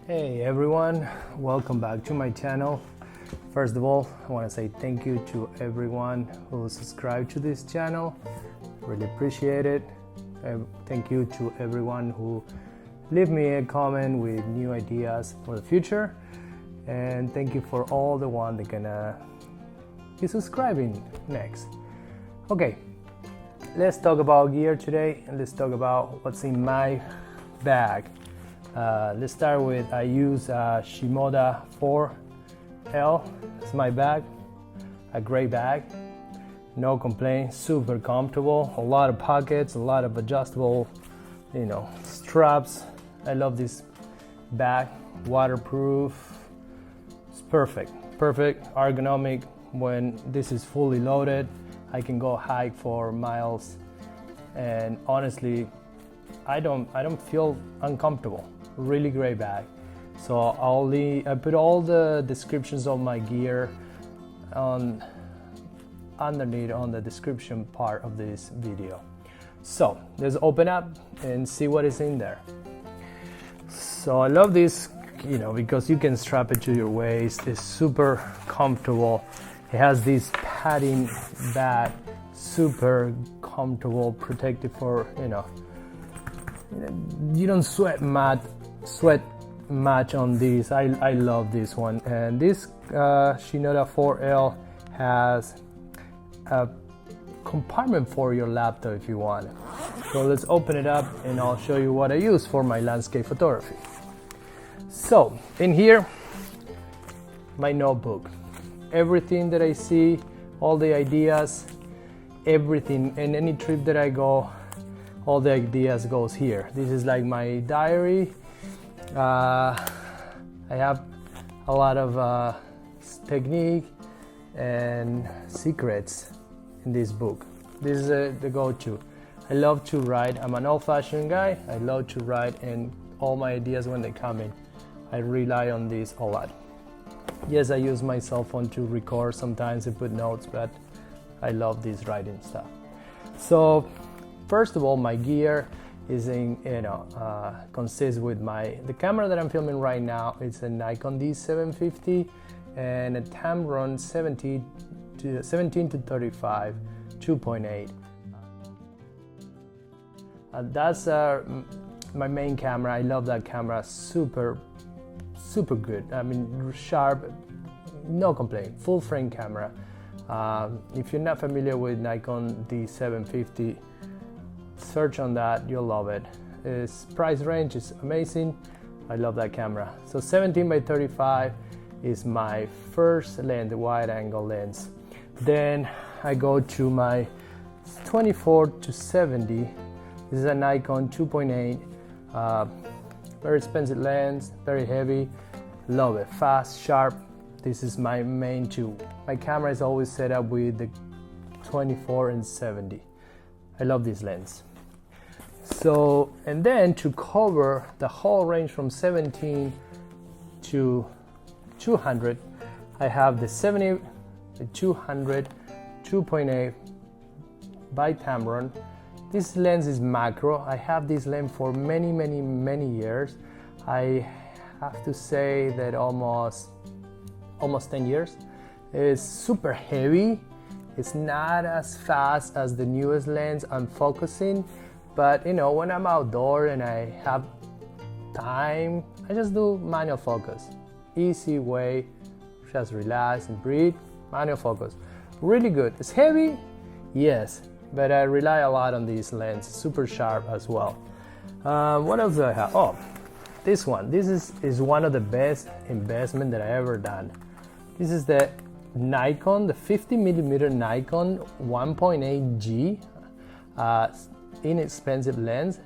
Hey everyone, welcome back to my channel. First of all, I want to say thank you to everyone who subscribed to this channel. Really appreciate it. Thank you to everyone who leave me a comment with new ideas for the future. And thank you for all the one that gonna be subscribing next. Okay, let's talk about gear today and let's talk about what's in my bag. Let's start with, I use a Shimoda 4L. It's my bag, a gray bag, no complaint, super comfortable, a lot of pockets, a lot of adjustable, straps. I love this bag, waterproof, it's perfect, ergonomic. When this is fully loaded, I can go hike for miles, and honestly, I don't feel uncomfortable. Really great bag. So I put all the descriptions of my gear underneath on the description part of this video. So let's open up and see what is in there. So I love this, because you can strap it to your waist. It's super comfortable. It has this padding bag, super comfortable, protected for, you don't sweat much on this. I love this one. And this Shimoda 4L has a compartment for your laptop if you want. So let's open it up and I'll show you what I use for my landscape photography. So in here, my notebook, everything that I see, all the ideas, everything, and any trip that I go, all the ideas goes here. This is like my diary. I have a lot of technique and secrets in this book. This is the go-to. I love to write. I'm an old-fashioned guy. I love to write, and all my ideas when they come in, I rely on this a lot. Yes, I use my cell phone to record sometimes and put notes, but I love this writing stuff. So first of all, my gear is consists with the camera that I'm filming right now. It's a Nikon D750 and a Tamron 17 to 35 2.8. That's my main camera. I love that camera. Super good. I mean, sharp, no complaint. Full frame camera. If you're not familiar with Nikon D750, search on that, you'll love it. Its price range is amazing. I love that camera. So 17 by 35 is my first lens, the wide angle lens. Then I go to my 24 to 70. This is a Nikon 2.8. Very expensive lens, very heavy. Love it, fast, sharp. This is my main two. My camera is always set up with the 24 and 70. I love this lens. So, and then to cover the whole range from 17 to 200, I have the 70, the 200, 2.8 by Tamron. This lens is macro. I have this lens for many years. I have to say that almost 10 years. It's super heavy. It's not as fast as the newest lens I'm focusing, but when I'm outdoor and I have time, I just do manual focus. Easy way, just relax and breathe, manual focus. Really good. It's heavy, yes, but I rely a lot on this lens, super sharp as well. What else do I have? Oh, this one. This is one of the best investment that I ever done. This is the Nikon, the 50mm Nikon 1.8G, inexpensive lens,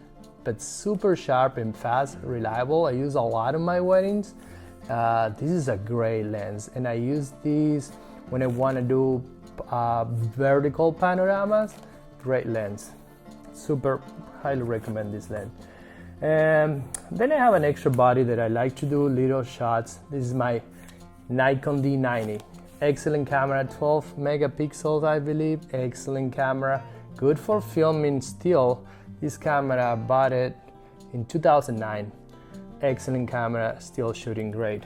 but super sharp and fast, reliable. I use a lot of my weddings. This is a great lens, and I use these when I want to do vertical panoramas. Great lens, super highly recommend this lens. And then I have an extra body that I like to do little shots. This is my Nikon D90. Excellent camera, 12 megapixels, I believe. Excellent camera, good for filming still. This camera, I bought it in 2009. excellent camera, still shooting great.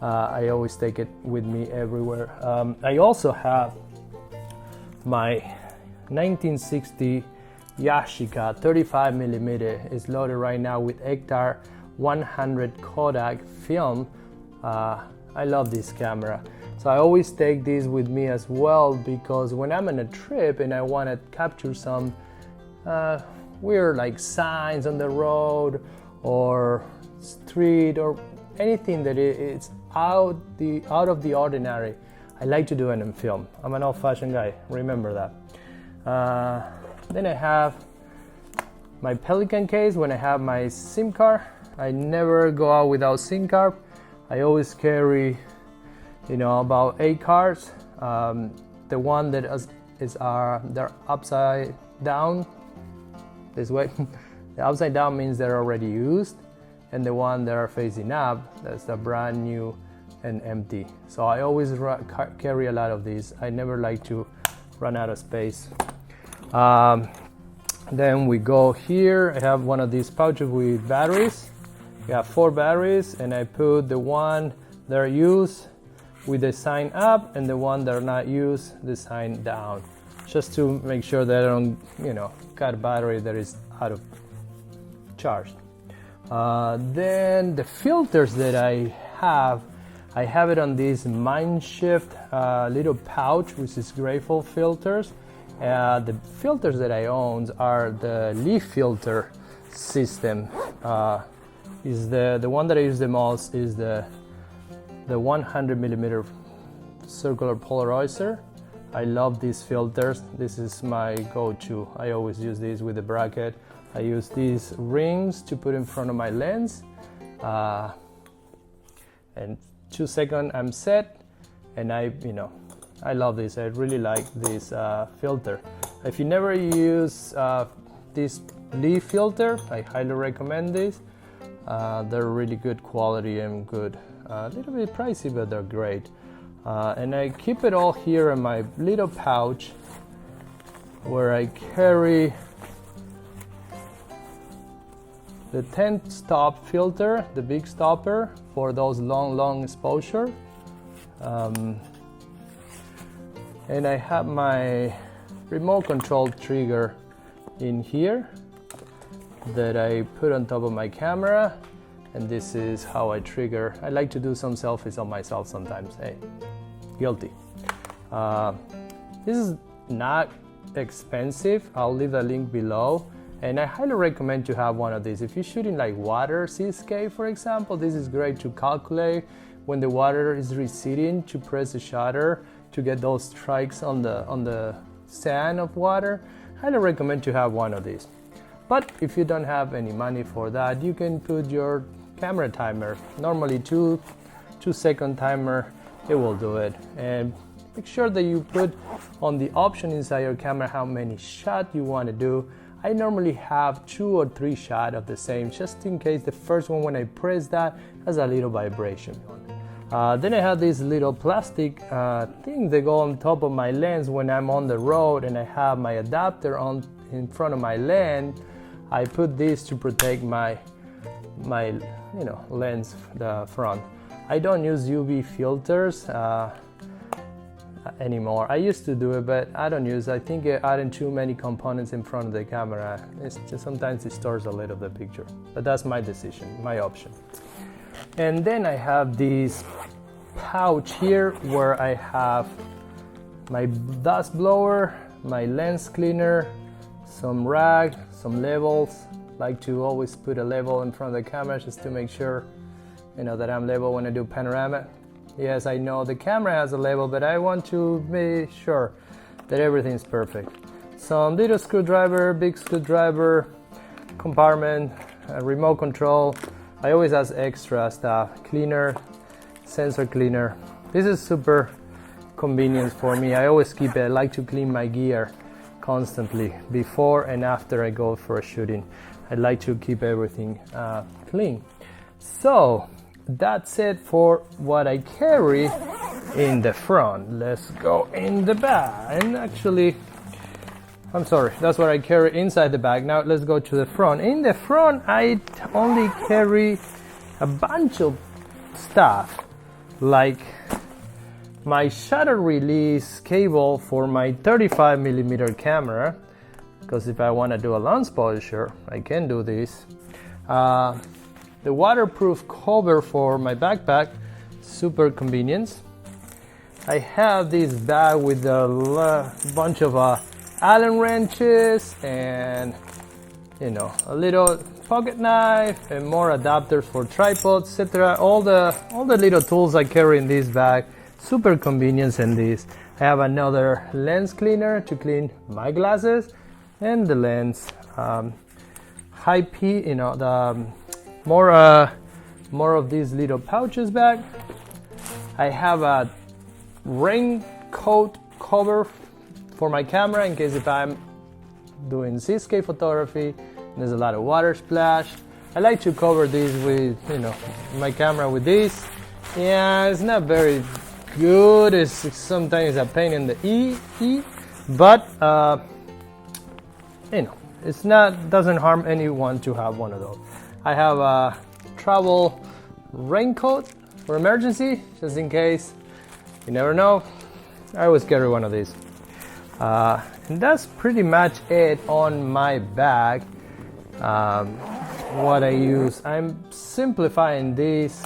I always take it with me everywhere. I also have my 1960 Yashica 35mm. It's loaded right now with Hector 100 Kodak film. I love this camera, so I always take this with me as well, because when I'm on a trip and I want to capture some weird like signs on the road or street or anything that it's out of the ordinary, I like to do it in film. I'm an old-fashioned guy, remember that. Then I have my Pelican case. When I have my SIM card, I never go out without SIM card. I always carry, about 8 cards. The one that they're upside down, this way. The upside down means they're already used, and the one that are facing up, that's the brand new and empty. So I always carry a lot of these. I never like to run out of space. Then we go here. I have one of these pouches with batteries. We have 4 batteries, and I put the one that are used with the sign up, and the one that are not used, the sign down, just to make sure that I don't, got a battery that is out of charge. Then the filters that I have it on this Mindshift little pouch, which is Grateful filters. The filters that I own are the leaf filter system. Is the one that I use the most is the 100mm circular polarizer. I love these filters. This is my go-to. I always use these with the bracket. I use these rings to put in front of my lens, and 2 seconds I'm set. And I love this. I really like this filter. If you never use this leaf filter, I highly recommend this. They're really good quality and good. A little bit pricey, but they're great. And I keep it all here in my little pouch, where I carry the 10 stop filter, the big stopper for those long exposure. And I have my remote control trigger in here that I put on top of my camera, and this is how I trigger. I like to do some selfies on myself sometimes. Hey, guilty. This is not expensive. I'll leave a link below, and I highly recommend to have one of these. If you're shooting like water seascape, for example, this is great to calculate when the water is receding, to press the shutter to get those strikes on the sand of water. Highly recommend to have one of these. But if you don't have any money for that, you can put your camera timer, normally 2-second timer, it will do it. And make sure that you put on the option inside your camera how many shots you want to do. I normally have 2 or 3 shots of the same, just in case the first one, when I press that, has a little vibration. Then I have this little plastic thing that go on top of my lens when I'm on the road, and I have my adapter on in front of my lens. I put this to protect my lens, the front. I don't use UV filters anymore. I used to do it, but I don't use. I think adding too many components in front of the camera, sometimes it distorts a little the picture. But that's my decision, my option. And then I have this pouch here where I have my dust blower, my lens cleaner, some rag, some levels. Like to always put a level in front of the camera just to make sure that I'm level when I do panorama. Yes, I know the camera has a level, but I want to make sure that everything's perfect. Some little screwdriver, big screwdriver, compartment, remote control. I always ask extra stuff, cleaner, sensor cleaner. This is super convenient for me. I always keep it. I like to clean my gear constantly before and after I go for a shooting. I like to keep everything clean. So that's it for what I carry in the front. Let's go in the back. And actually, I'm sorry, that's what I carry inside the bag. Now let's go to the front. In the front, I only carry a bunch of stuff, like my shutter release cable for my 35mm camera, because if I want to do a lens polisher, I can do this. The waterproof cover for my backpack, super convenient. I have this bag with a bunch of Allen wrenches and, you know, a little pocket knife and more adapters for tripods, etc. All the little tools I carry in this bag, super convenient in this. I have another lens cleaner to clean my glasses and the lens. High P, you know, the more of these little pouches back. I have a raincoat cover for my camera in case if I'm doing seascape photography and there's a lot of water splash. I like to cover this with, you know, my camera with this. Yeah, it's not very good. It's sometimes a pain in the E, but you know, it's not, doesn't harm anyone to have one of those. I have a travel raincoat for emergency, just in case. You never know. I always carry one of these. And that's pretty much it on my bag. What I use, I'm simplifying this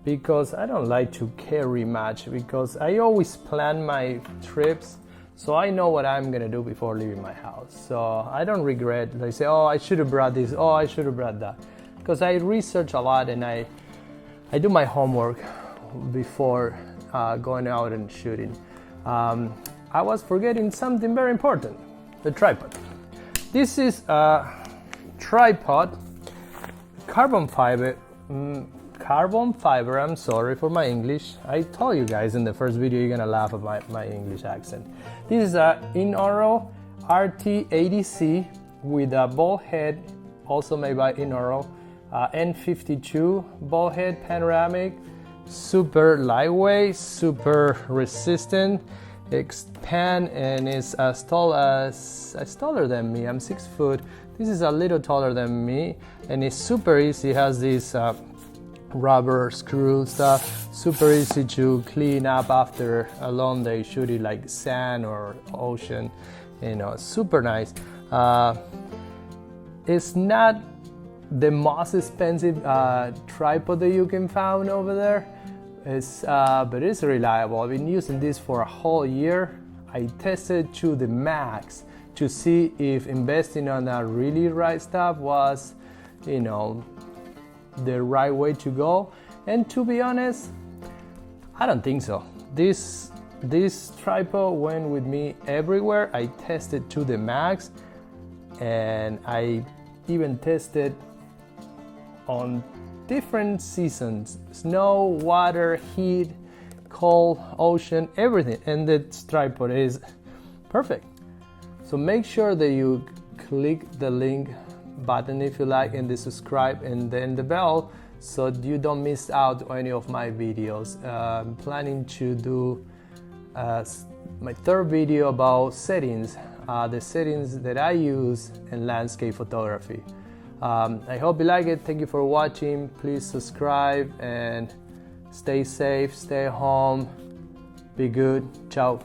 because I don't like to carry much, because I always plan my trips so I know what I'm gonna do before leaving my house. So I don't regret, like say, oh, I should have brought this, oh, I should have brought that, because I research a lot and I do my homework before going out and shooting. I was forgetting something very important, the tripod. This is a tripod, carbon fiber, I'm sorry for my English. I told you guys in the first video you're gonna laugh at my English accent. This is a INNOREL RT80C with a ball head, also made by INNOREL, N52 ball head panoramic, super lightweight, super resistant, expand, and is as taller than me. I'm 6 foot. This is a little taller than me, and it's super easy. It has this rubber screw stuff, super easy to clean up after a long day shooting like sand or ocean, you know, super nice. It's not the most expensive tripod that you can find over there. But it's reliable. I've been using this for a whole year. I tested to the max to see if investing on that really right stuff was, you know, the right way to go. And to be honest, I don't think so. This tripod went with me everywhere. I tested to the max, and I even tested on different seasons: snow, water, heat, cold, ocean, everything. And this tripod is perfect. So make sure that you click the link button if you like, and the subscribe and then the bell, so you don't miss out on any of my videos. I'm planning to do my third video about settings, the settings that I use in landscape photography. I hope you like it. Thank you for watching. Please subscribe and stay safe, stay home, be good. Ciao.